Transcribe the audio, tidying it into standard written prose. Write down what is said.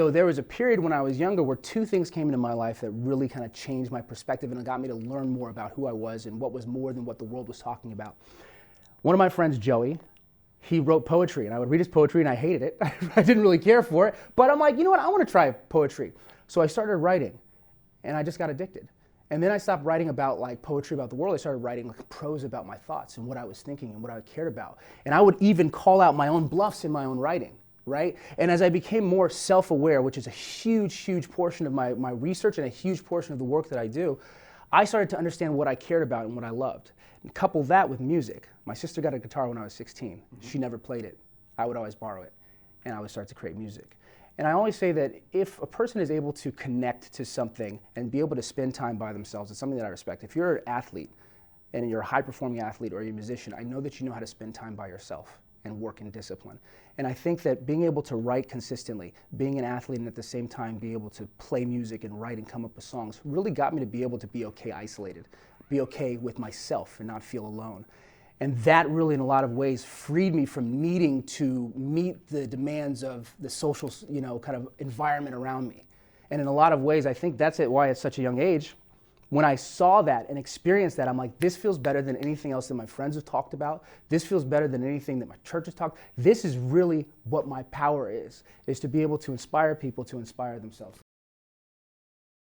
So there was a period when I was younger where two things came into my life that really kind of changed my perspective and got me to learn more about who I was and what was more than what the world was talking about. One of my friends, Joey, he wrote poetry, and I would read his poetry and I hated it. I didn't really care for it, but I'm like, you know what, I want to try poetry. So I started writing, and I just got addicted. And then I stopped writing about like poetry about the world. I started writing like prose about my thoughts and what I was thinking and what I cared about. And I would even call out my own bluffs in my own writing, right? And as I became more self-aware, which is a huge, huge portion of my research and a huge portion of the work that I do, I started to understand what I cared about and what I loved. And couple that with music. My sister got a guitar when I was 16. She never played it. I would always borrow it, and I would start to create music. And I always say that if a person is able to connect to something and be able to spend time by themselves, it's something that I respect. If you're an athlete and you're a high-performing athlete or you're a musician, I know that you know how to spend time by yourself and work in discipline. And I think that being able to write consistently, being an athlete and at the same time be able to play music and write and come up with songs really got me to be able to be okay isolated, be okay with myself and not feel alone. And that really, in a lot of ways, freed me from needing to meet the demands of the social, kind of environment around me. And in a lot of ways, I think that's why at such a young age, when I saw that and experienced that, I'm like, this feels better than anything else that my friends have talked about. This feels better than anything that my church has talked. This is really what my power is to be able to inspire people to inspire themselves.